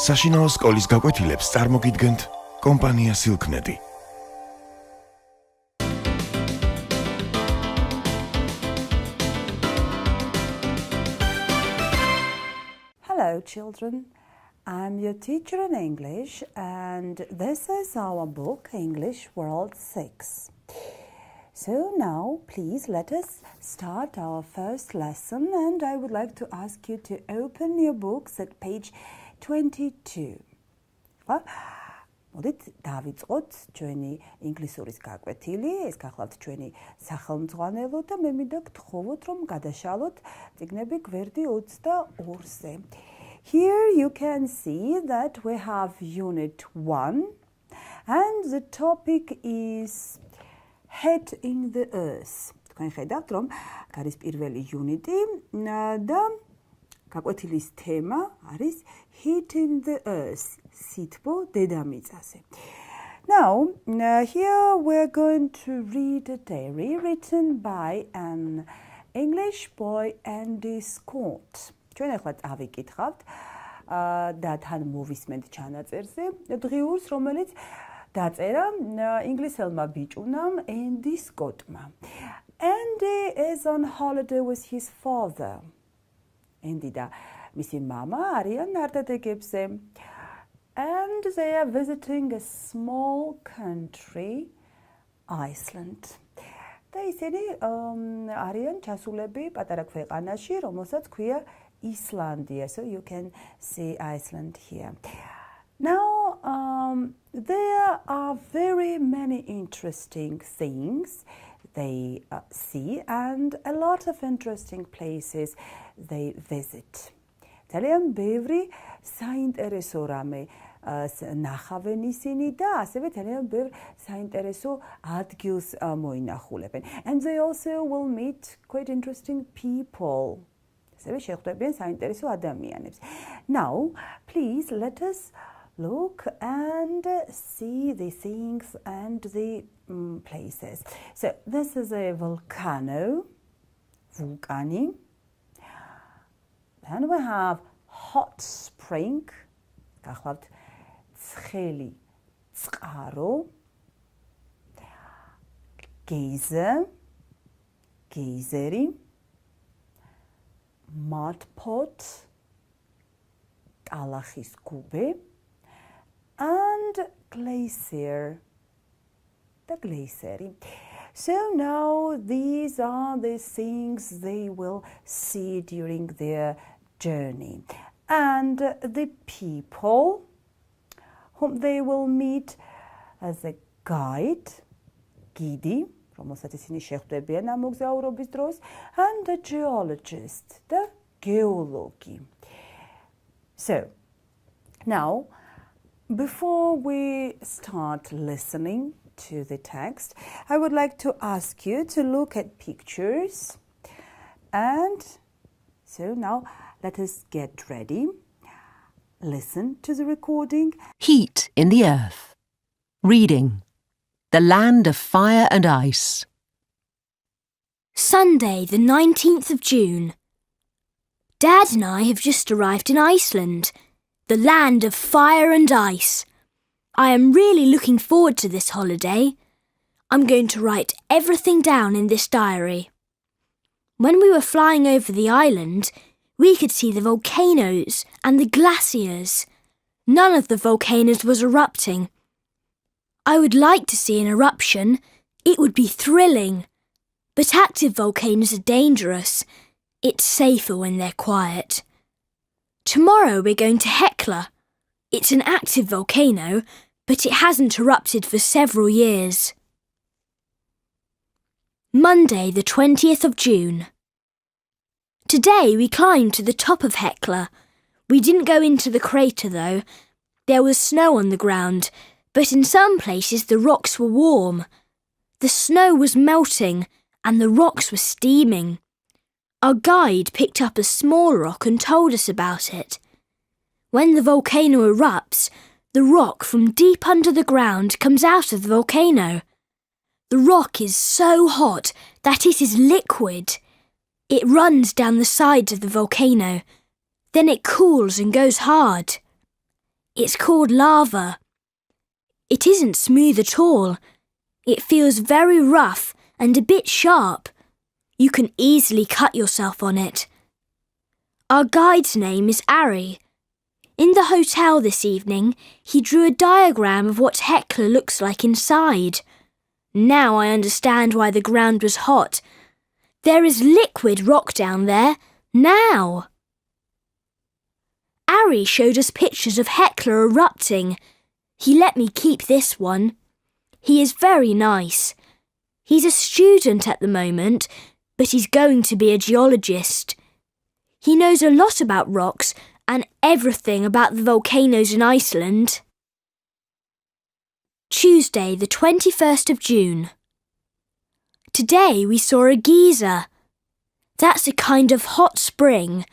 საშინაო სკოლის გაკვეთილებს წარმოგიდგენთ კომპანია Silknet. Hello children, I'm your teacher in English and this is our book English World 6. So now please let us start our first lesson and I would like to ask you to open your books at page 22. მოდით დავიწყოთ ჩვენი ინგლისურის გაკვეთილი, ეს გახლავთ ჩვენი სახელმძღვანელო და მე მინდა გთხოვოთ რომ გადაშალოთ წიგნები გვერდი 22-ზე. Here you can see that we have unit 1 and the topic is head in the earth. თქვენ ხედავთ რომ არის პირველი unit-ი და გაკვეთილის თემა არის Hit in the Earth, სითბო დედამიწაზე. Now, here we're going to read a diary written by an English boy Andy Scott. ჩვენ ახლა წავიკითხავთ და თან მოვისმენთ ჩანაწერზე დღიურს, რომელიც დაწერა ინგლისელმა ბიჭუნამ Andy Scottმა. Andy is on holiday with his father. Andy და მისი მამა არიან ნარდადეგებზე. And they are visiting a small country, Iceland. და ისინი არიან ჩასულები პატარა ქვეყანაში, რომელსაც ქვია ისლანდია. So you can see Iceland here. Now, there are very many interesting things they see and a lot of interesting places they visit. ძალიან ბევრი საინტერესო რამე ნახავენ ისინი და ასევე ძალიან ბევრ საინტერესო ადგილს მოინახულებენ. And they also will meet quite interesting people. ასევე შეხვდებიან საინტერესო ადამიანებს. Now, please let us look and see the things and the places. So this is a volcano, vulkani. Then we have hot spring, გახლავთ ცხელი წყარო, geyser, გეიზერი, mud pot, ტალახის გუბე, and glacier, the glacier. So now these are the things they will see during their journey. And the people whom they will meet as a guide, gidi, რომელსაც ისინი შეხვდებიან ამ მოგზაურობის დროს, and a geologist, the geologi. So now, before we start listening to the text, I would like to ask you to look at pictures. And so now let us get ready. Listen to the recording. Heat in the Earth. Reading. The Land of Fire and Ice. Sunday, the 19th of June. Dad and I have just arrived in Iceland, the land of fire and ice. I am really looking forward to this holiday. I'm going to write everything down in this diary. When we were flying over the island, we could see the volcanoes and the glaciers. None of the volcanoes was erupting. I would like to see an eruption. It would be thrilling. But active volcanoes are dangerous. It's safer when they're quiet. Tomorrow we're going to Hekla. It's an active volcano, but it hasn't erupted for several years. Monday, the 20th of June. Today we climbed to the top of Hekla. We didn't go into the crater though. There was snow on the ground, but in some places the rocks were warm. The snow was melting and the rocks were steaming. Our guide picked up a small rock and told us about it. When the volcano erupts, the rock from deep under the ground comes out of the volcano. The rock is so hot that it is liquid. It runs down the sides of the volcano. Then it cools and goes hard. It's called lava. It isn't smooth at all. It feels very rough and a bit sharp. You can easily cut yourself on it. Our guide's name is Ari. In the hotel this evening, he drew a diagram of what Hekla looks like inside. Now I understand why the ground was hot. There is liquid rock down there, now. Ari showed us pictures of Hekla erupting. He let me keep this one. He is very nice. He's a student at the moment, but he's going to be a geologist. He knows a lot about rocks and everything about the volcanoes in Iceland. Tuesday, the 21st of June. Today we saw a geyser. That's a kind of hot spring.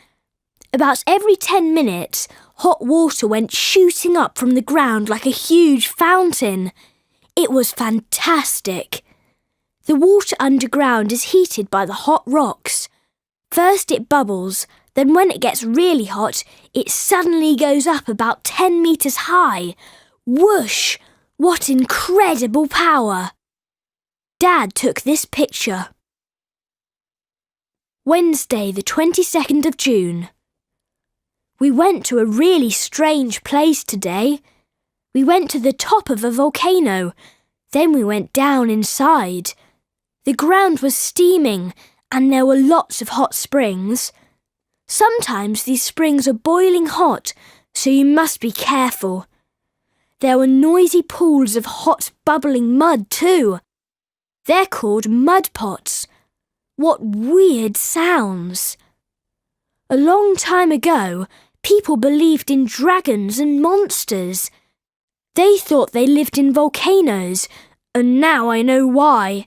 About every 10 minutes, hot water went shooting up from the ground like a huge fountain. It was fantastic. The water underground is heated by the hot rocks. First it bubbles, then when it gets really hot, it suddenly goes up about 10 metres high. Whoosh! What incredible power! Dad took this picture. Wednesday, the 22nd of June. We went to a really strange place today. We went to the top of a volcano. Then we went down inside. The ground was steaming and there were lots of hot springs. Sometimes these springs are boiling hot, so you must be careful. There were noisy pools of hot bubbling mud too. They're called mud pots. What weird sounds. A long time ago, people believed in dragons and monsters. They thought they lived in volcanoes, and now I know why.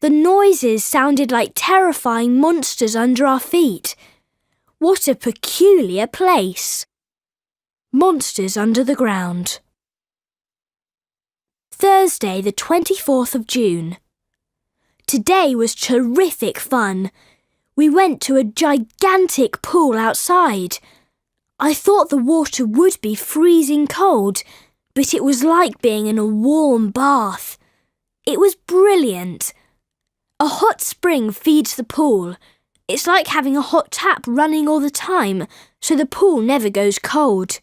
The noises sounded like terrifying monsters under our feet. What a peculiar place. Monsters under the ground. Thursday, the 24th of June. Today was terrific fun. We went to a gigantic pool outside. I thought the water would be freezing cold, but it was like being in a warm bath. It was brilliant. A hot spring feeds the pool. It's like having a hot tap running all the time, so the pool never goes cold.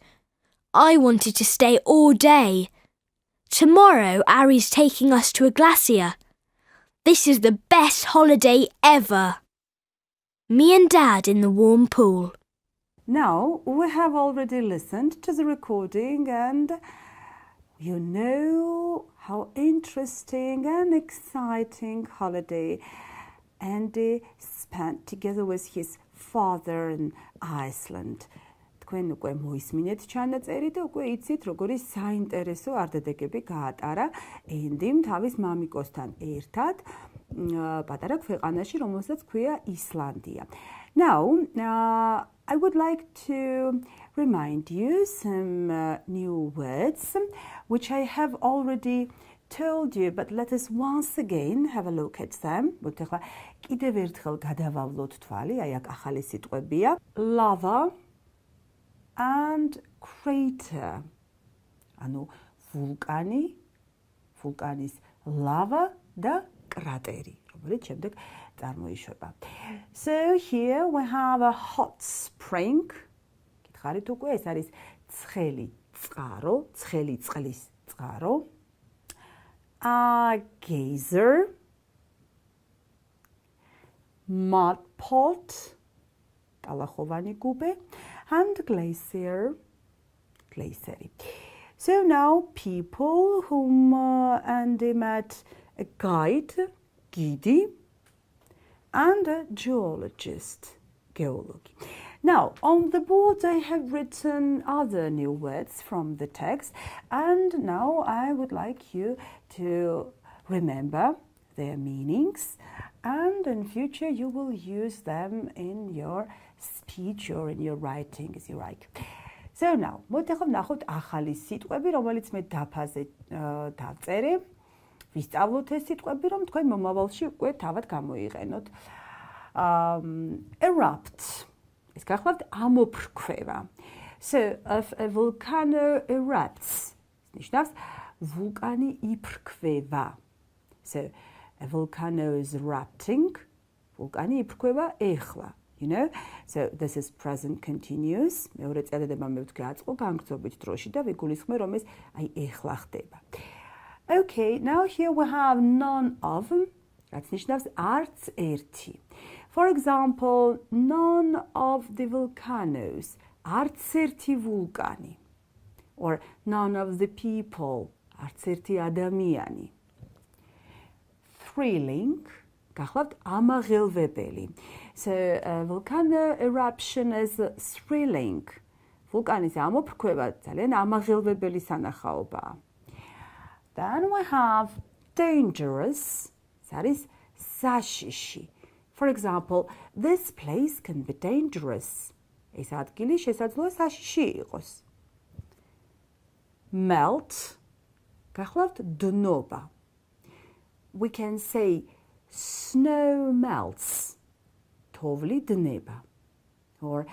I wanted to stay all day. Tomorrow, Ari's taking us to a glacier. This is the best holiday ever. Me and Dad in the warm pool. Now, we have already listened to the recording and you know how interesting and exciting holiday Andy spent together with his father in Iceland. თქვენ უკვე მოისმინეთ ჩანაწერი და უკვე იცით როგორი საინტერესო არდადეგები გაატარა ენდიმ თავის მამიკოსთან ერთად პატარა ქვეყანაში, რომელსაც ქვია ისლანდია. Now, I would like to remind you some new words which I have already told you, but let us once again have a look at them. მოთხოვა კიდევ ერთხელ გადავავლოთ თვალი, აი აქ ახალი სიტყვებია. Lava and crater. ანუ ვულკანი, ვულკანის lava და კრატერი, რომელიც შემდეგ წარმოიშვება. So here we have a hot spring. გითხარით უკვე ეს არის ცხელი წყარო, ცხელი წყლის წყარო. A geyser, mud pot, კალახოვანი კუბე, and glacier, glacieri. So now people whom Andy met a guide, gidi, and a geologist, geologi. Now, on the board I have written other new words from the text, and now I would like you to remember their meanings, and in future you will use them in your speech or in your writing as you like. So now, მოდიხომ ნახოთ ახალი სიტყვები, რომელიც მე დაფაზე დავწერე. ვისწავლოთ ეს სიტყვები, რომ თქვენ მომავალში უკვე თავად გამოიყენოთ. Erupt. ეს გახლავთ ამოფრქვევა. So, if a volcano erupts, ნიშნავს ვულკანი იფრქვევა. So, a volcano is erupting, ვულკანი იფრქვევა ეხლა. You know? So, this is present continuous. მეორე წელდება მე ვთქვი აწყო განგრძობით დროში და ვიგულისხმე რომ ეს აი ეხლა ხდება. Okay, now here we have none of, რაც ნიშნავს არც ერთი. For example, none of the volcanoes, არც ერთი ვულკანი. Or none of the people, არც ერთი ადამიანი. Thrilling, გახლავთ ამაღელვებელი. So, volcano eruption is thrilling. ვულკანის ამოფრქვევა ძალიან ამაღელვებელი სანახაობაა. Then we have dangerous, ეს არის საშიში. For example, this place can be dangerous. ეს ადგილი შესაძლოა საშიში იყოს. Melt, გახლავთ დნობა. We can say snow melts, თოვლი დნება. Or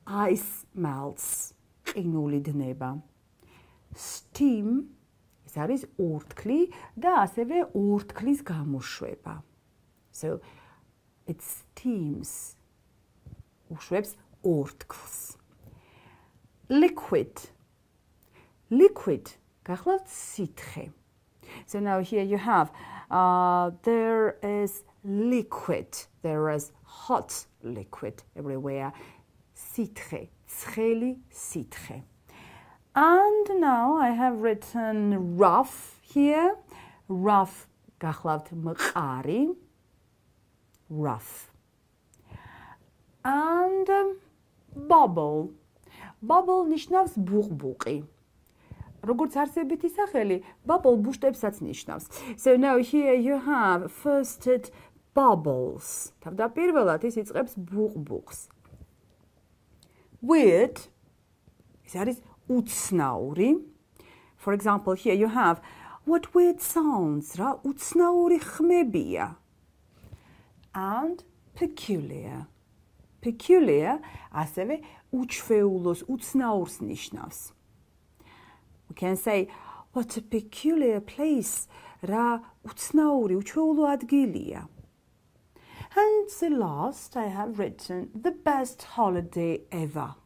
ice melts, ყინული დნება. Steam, ეს არის ორთქლი და ასევე ორთქლის გამოშვება. So, it steams, უშვებს ორთქლს. Liquid, liquid, გახლავთ სითხე. So now here you have, there is liquid, there is hot liquid everywhere. Sitche, ცხელი sitche. And now I have written rough here. Rough, გახლავთ მყარი. Rough. And bubble. Bubble ნიშნავს ბუყბუყი. როგორც არსებითი სახელი, bubble ბუშტებსაც ნიშნავს. So now here you have first bubbles. თავდაპირველად ის იწყებს ბუყბუყს. Weird, ეს არის უცნაური. For example, here you have what weird sounds, რა უცნაური ხმებია. And peculiar. Peculiar, ასევე უჩვეულოს, უცნაურს ნიშნავს. We can say, what a peculiar place, რა უცნაური, უჩვეულო ადგილია. And the last I have written, the best holiday ever.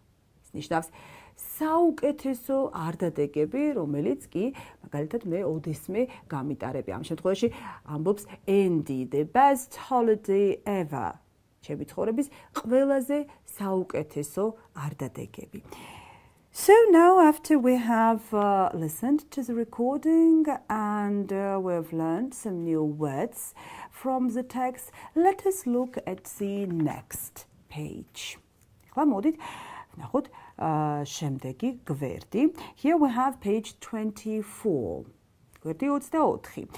ნიშნავს საუკეთესო არდადეგები, რომელიც კი მაგალითად მე ოდესმე გამიტარები. ამ შემთხვევაში ამბობს Andy, the best holiday ever. ჩემი ცხოვრების ყველაზე საუკეთესო არდადეგები. So now after we have listened to the recording and we've learned some new words from the text, let us look at the next page. ახლა მოდით ნახოთ შემდეგი გვერდი. Here we have page 24. გვერდი 24.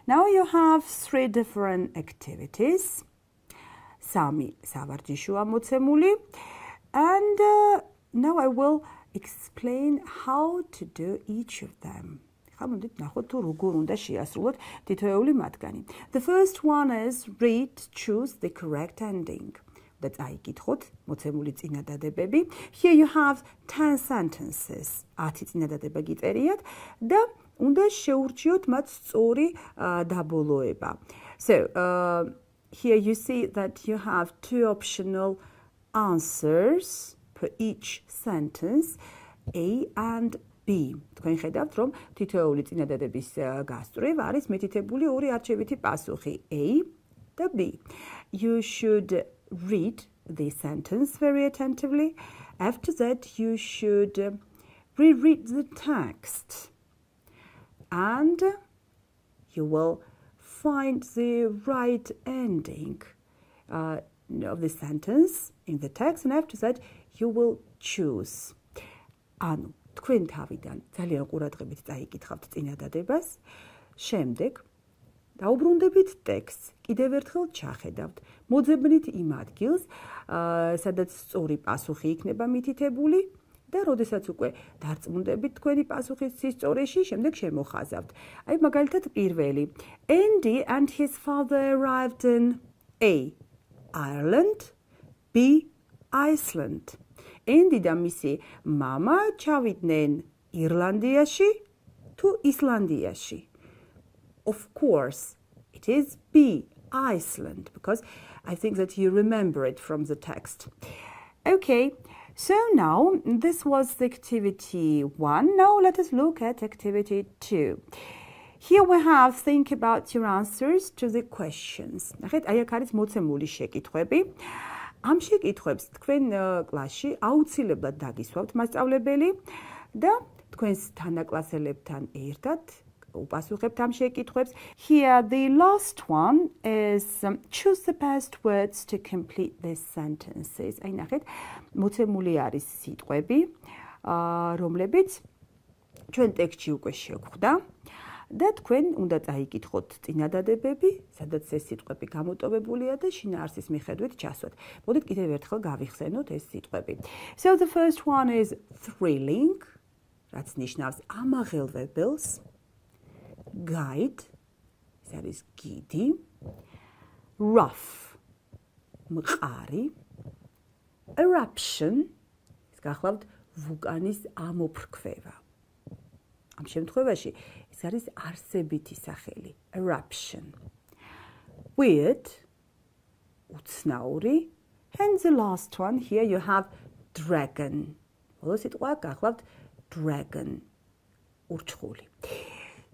Now you have three different activities. სამი სავარჯიშოა მოცემული. And now I will explain how to do each of them. ხა მოდით ნახოთ თუ როგორ უნდა შეასრულოთ თითოეული მათგანი. The first one is read, choose the correct ending. და წაიკითხოთ მოცემული წინადადებები. Here you have 10 sentences. 10 წინადადება გიწერიათ და უნდა შეურჩიოთ მათ სწორი დაბოლოება. So, here you see that you have two optional answers per each sentence, A and B. თქვენ ხედავთ, რომ თითოეული წინადადების გასწვრივ არის მითითებული ორი არჩევითი პასუხი, A და B. You should read the sentence very attentively. After that, you should reread the text. And you will find the right ending of the sentence in the text. And after that, you will choose. ანუ თქვენ თავიდან ძალიან ყურადღებით წაიკითხავთ წინადადებას. შემდეგ დაუბრუნდებით ტექსტს, კიდევ ერთხელ ჩახედავთ, მოძებნით იმ ადგილს, სადაც სწორი პასუხი იქნება მითითებული და როდესაც უკვე დარწმუნდებით თქვენი პასუხის სწორეში, შემდეგ შემოხაზავთ. აი მაგალითად პირველი. Andy and his father arrived in A. Ireland, B. Iceland. Andy და მისი მამა ჩავიდნენ ირლანდიაში თუ ისლანდიაში? Of course, it is B, Iceland, because I think that you remember it from the text. Okay, so now this was the activity 1. Now let us look at activity 2. Here we have think about your answers to the questions. ნახეთ, აი აქ არის მოცემული შეკითხვები. ამ შეკითხვებს თქვენ კლასში აუცილებლად დაგისვავთ მასწავლებელი და თქვენს თანაკლასელებთან ერთად უპასუხებთ ამ შეკითხვებს. Here the last one is choose the best words to complete these sentences. აი ნახეთ, მოცემული არის სიტყვები, რომლებიც ჩვენ ტექსტში უკვე შევხვდა. და თქვენ უნდა წაიკითხოთ წინადადებები, სადაც ეს სიტყვები გამოტოვებულია და შინაარსის მიხედვით ჩასვათ. მოდით კიდევ ერთხელ გავიხსენოთ ეს სიტყვები. So the first one is thrilling, რაც ნიშნავს ამაღელვებელს, guide, ეს არის გიდი, rough, მყარი, eruption, ეს გახლავთ ვულკანის ამოფრქვევა. ამ შემთხვევაში ეს არის არსებითი სახელი, eruption. Weird, უცნაური, and the last one here you have dragon. ბოლო სიტყვა გახლავთ dragon, ურჩხული.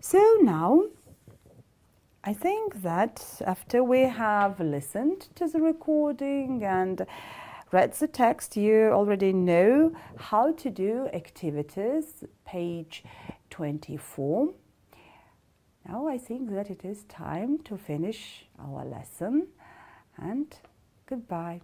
So now I think that after we have listened to the recording and read the text, you already know how to do activities, page 24. Now I think that it is time to finish our lesson, and goodbye.